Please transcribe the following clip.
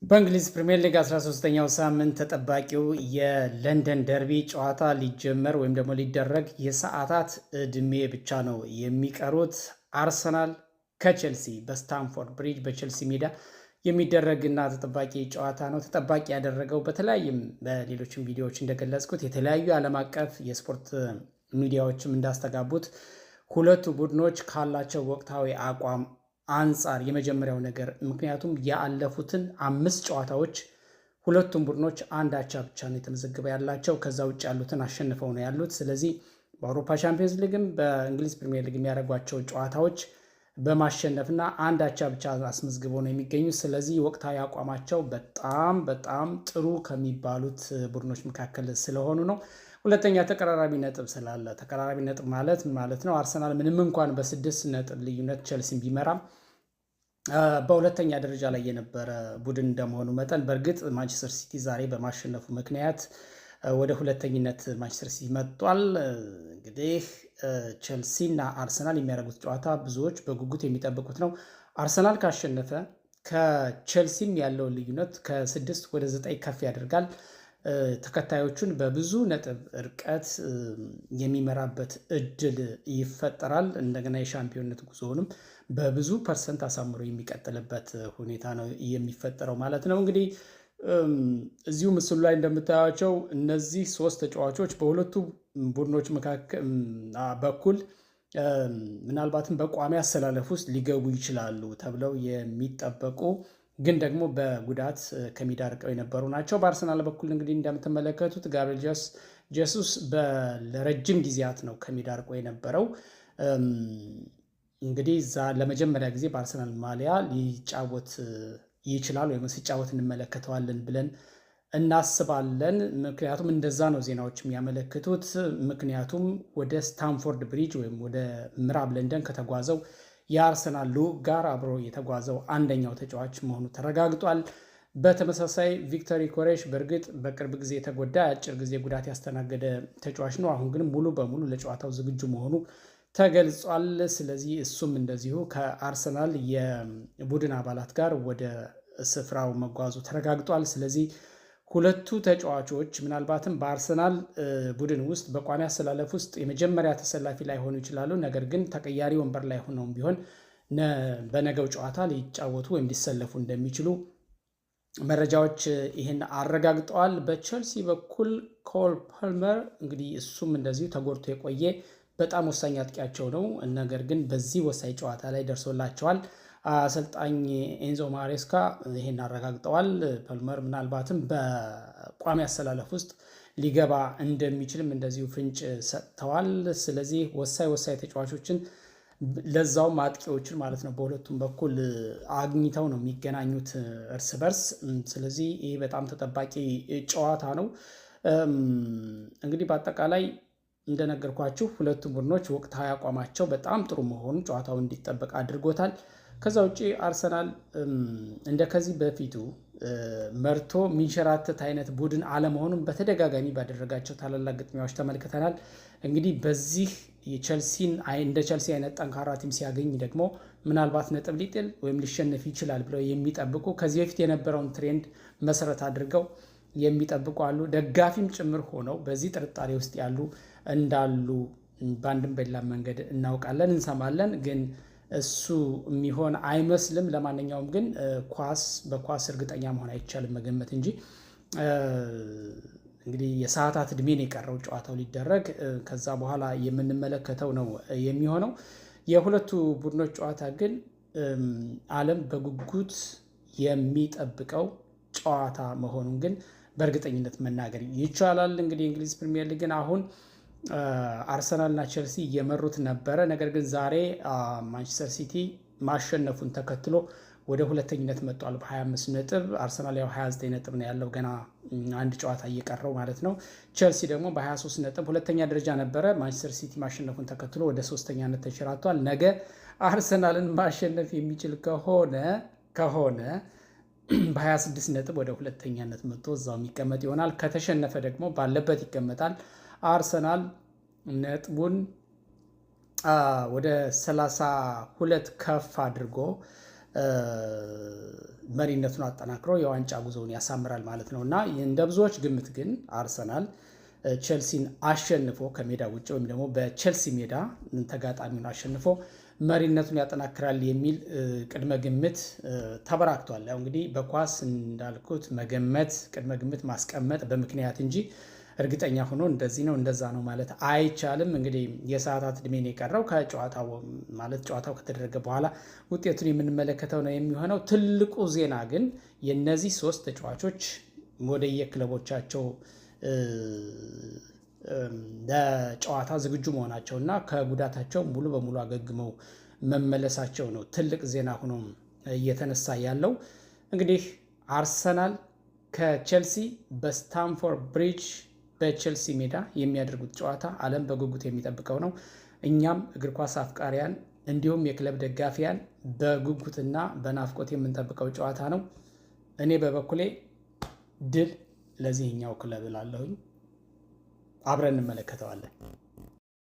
በእንግሊዝ ፕሪምየር ሊግ 13ኛው ሳምንት ተጠባቂው የለንደን ደርቢ ጨዋታ ሊጀመር ወይም ደግሞ ሊደረግ የሰዓታት ዕድሜ ብቻ ነው የሚቀሩት። አርሰናል ከቼልሲ በስታምፎርድ ብሪጅ በቼልሲ ሜዳ የሚደረግና ተጠባቂ ጨዋታ ነው። ተጠባቂ ያደረገው በተለያይም በሌሎችም ቪዲዮዎች እንደገለጽኩት የተለያዩ ዓለም አቀፍ የስፖርት ሚዲያዎችም እንዳስተጋቡት ሁለቱ ቡድኖች ካላቸው ወቅታዊ አቋም አንጻር የመጀመሪያው ነገር ምክንያቱም ያለፉትን 5 ጨዋታዎች ሁለቱም ቡድኖች አንድ አቻ ብቻ ነው የተመዘገበ ያላቸው። ከዛ ውጭ ያሉትን አሸንፈው ነው ያሉት። ስለዚህ በአውሮፓ ቻምፒየንስ ሊግም በእንግሊዝ ፕሪሚየር ሊግ የሚያደርጓቸው ጨዋታዎች በማሸነፍና አንድ አቻ ብቻ አስመዝግበው ነው የሚገኙት። ስለዚህ ወቅታዊ አቋማቸው በጣም ጥሩ ከሚባሉት ቡድኖች መካከል ስለሆኑ ነው። ሁለተኛ ተቀራራቢ ነጥብ ስላለ፣ ተቀራራቢ ነጥብ ማለት ነው አርሰናል ምንም እንኳን በ6 ነጥብ ልዩነት ቼልሲን ቢመራም በሁለተኛ ደረጃ ላይ የነበረ ቡድን እንደመሆኑ መጠን በእርግጥ ማንቸስተር ሲቲ ዛሬ በማሸነፉ ምክንያት ወደ ሁለተኝነት ማንቸስተር ሲቲ መጥቷል። እንግዲህ ቼልሲ እና አርሰናል የሚያደርጉት ጨዋታ ብዙዎች በጉጉት የሚጠብቁት ነው። አርሰናል ካሸነፈ ከቼልሲም ያለውን ልዩነት ከ6 ወደ 9 ከፍ ያደርጋል። ተከታዮቹን በብዙ ነጥብ ርቀት የሚመራበት እድል ይፈጠራል። እንደገና የሻምፒዮንነት ጉዞውንም በብዙ ፐርሰንት አሳምሮ የሚቀጥልበት ሁኔታ ነው የሚፈጠረው ማለት ነው። እንግዲህ እዚሁ ምስሉ ላይ እንደምታያቸው እነዚህ 3 ተጫዋቾች በሁለቱ ቡድኖች መካከል በኩል ምናልባትም በቋሚ አሰላለፍ ውስጥ ሊገቡ ይችላሉ ተብለው የሚጠበቁ ግን ደግሞ በጉዳት ከሜዳ ርቀው የነበሩ ናቸው። በአርሰናል በኩል እንግዲህ እንደምትመለከቱት ጋብሪኤል ጄሱስ ለረጅም ጊዜያት ነው ከሜዳ ርቆ የነበረው። እንግዲህ ለመጀመሪያ ጊዜ በአርሰናል ማሊያ ሊጫወት ይችላል ወይም ሲጫወት እንመለከተዋለን ብለን እናስባለን። ምክንያቱም እንደዛ ነው ዜናዎች የሚያመለክቱት። ምክንያቱም ወደ ስታምፎርድ ብሪጅ ወይም ወደ ምዕራብ ለንደን ከተጓዘው የአርሰናል ልዑክ ጋር አብሮ የተጓዘው አንደኛው ተጫዋች መሆኑ ተረጋግጧል። በተመሳሳይ ቪክተር ዮኬሬሽ በእርግጥ በቅርብ ጊዜ የተጎዳ የአጭር ጊዜ ጉዳት ያስተናገደ ተጫዋች ነው። አሁን ግን ሙሉ በሙሉ ለጨዋታው ዝግጁ መሆኑ ተገልጿል። ስለዚህ እሱም እንደዚሁ ከአርሰናል የቡድን አባላት ጋር ወደ ስፍራው መጓዙ ተረጋግጧል። ስለዚህ ሁለቱ ተጫዋቾች ምናልባትም በአርሰናል ቡድን ውስጥ በቋሚ አሰላለፍ ውስጥ የመጀመሪያ ተሰላፊ ላይሆኑ ይችላሉ። ነገር ግን ተቀያሪ ወንበር ላይ ሆነውም ቢሆን በነገው ጨዋታ ሊጫወቱ ወይም ሊሰለፉ እንደሚችሉ መረጃዎች ይህን አረጋግጠዋል። በቼልሲ በኩል ኮል ፓልመር እንግዲህ እሱም እንደዚሁ ተጎድቶ የቆየ በጣም ወሳኝ አጥቂያቸው ነው። ነገር ግን በዚህ ወሳኝ ጨዋታ ላይ ደርሶላቸዋል። አሰልጣኝ ኤንዞ ማሬስካ ይሄን አረጋግጠዋል። ፓልመር ምናልባትም በቋሚ አሰላለፍ ውስጥ ሊገባ እንደሚችልም እንደዚሁ ፍንጭ ሰጥተዋል። ስለዚህ ወሳኝ ተጫዋቾችን ለዛውም አጥቂዎችን ማለት ነው በሁለቱም በኩል አግኝተው ነው የሚገናኙት እርስ በርስ። ስለዚህ ይህ በጣም ተጠባቂ ጨዋታ ነው። እንግዲህ በአጠቃላይ እንደነገርኳችሁ ሁለቱም ቡድኖች ወቅታዊ አቋማቸው በጣም ጥሩ መሆኑ ጨዋታው እንዲጠበቅ አድርጎታል። ከዛ ውጭ አርሰናል እንደ ከዚህ በፊቱ መርቶ ሚንሸራተት አይነት ቡድን አለመሆኑን በተደጋጋሚ ባደረጋቸው ታላላቅ ግጥሚያዎች ተመልክተናል። እንግዲህ በዚህ እንደ ቼልሲ አይነት ጠንካራ ቲም ሲያገኝ ደግሞ ምናልባት ነጥብ ሊጥል ወይም ሊሸነፍ ይችላል ብለው የሚጠብቁ ከዚህ በፊት የነበረውን ትሬንድ መሰረት አድርገው የሚጠብቁ አሉ። ደጋፊም ጭምር ሆነው በዚህ ጥርጣሬ ውስጥ ያሉ እንዳሉ በአንድም በሌላ መንገድ እናውቃለን፣ እንሰማለን። ግን እሱ የሚሆን አይመስልም። ለማንኛውም ግን በኳስ እርግጠኛ መሆን አይቻልም መገመት እንጂ እንግዲህ የሰዓታት ዕድሜን የቀረው ጨዋታው ሊደረግ ከዛ በኋላ የምንመለከተው ነው የሚሆነው። የሁለቱ ቡድኖች ጨዋታ ግን ዓለም በጉጉት የሚጠብቀው ጨዋታ መሆኑን ግን በእርግጠኝነት መናገር ይቻላል። እንግዲህ የእንግሊዝ ፕሪሚየር ሊግን አሁን አርሰናል እና ቼልሲ እየመሩት ነበረ። ነገር ግን ዛሬ ማንቸስተር ሲቲ ማሸነፉን ተከትሎ ወደ ሁለተኝነት መጥቷል በ25 ነጥብ። አርሰናል ያው 29 ነጥብ ነው ያለው፣ ገና አንድ ጨዋታ እየቀረው ማለት ነው። ቼልሲ ደግሞ በ23 ነጥብ ሁለተኛ ደረጃ ነበረ። ማንቸስተር ሲቲ ማሸነፉን ተከትሎ ወደ ሶስተኛነት ተንሸራቷል። ነገ አርሰናልን ማሸነፍ የሚችል ከሆነ በ26 ነጥብ ወደ ሁለተኛነት መጥቶ እዛው የሚቀመጥ ይሆናል። ከተሸነፈ ደግሞ ባለበት ይቀመጣል። አርሰናል ነጥቡን ወደ 32 ከፍ አድርጎ መሪነቱን አጠናክሮ የዋንጫ ጉዞውን ያሳምራል ማለት ነው እና እንደ ብዙዎች ግምት ግን አርሰናል ቼልሲን አሸንፎ ከሜዳ ውጭ ወይም ደግሞ በቼልሲ ሜዳ ተጋጣሚውን አሸንፎ መሪነቱን ያጠናክራል የሚል ቅድመ ግምት ተበራክቷል። ያው እንግዲህ በኳስ እንዳልኩት መገመት ቅድመ ግምት ማስቀመጥ በምክንያት እንጂ እርግጠኛ ሆኖ እንደዚህ ነው እንደዛ ነው ማለት አይቻልም። እንግዲህ የሰዓታት ዕድሜ ነው የቀረው ከጨዋታው ማለት ጨዋታው ከተደረገ በኋላ ውጤቱን የምንመለከተው ነው የሚሆነው። ትልቁ ዜና ግን የነዚህ 3 ተጫዋቾች ወደ የክለቦቻቸው ለጨዋታ ዝግጁ መሆናቸውና ከጉዳታቸው ሙሉ በሙሉ አገግመው መመለሳቸው ነው ትልቅ ዜና ሆኖ እየተነሳ ያለው። እንግዲህ አርሰናል ከቼልሲ በስታምፎርድ ብሪጅ በቼልሲ ሜዳ የሚያደርጉት ጨዋታ ዓለም በጉጉት የሚጠብቀው ነው። እኛም እግር ኳስ አፍቃሪያን እንዲሁም የክለብ ደጋፊያን በጉጉትና በናፍቆት የምንጠብቀው ጨዋታ ነው። እኔ በበኩሌ ድል ለዚህኛው ክለብ እላለሁኝ። አብረን እንመለከተዋለን።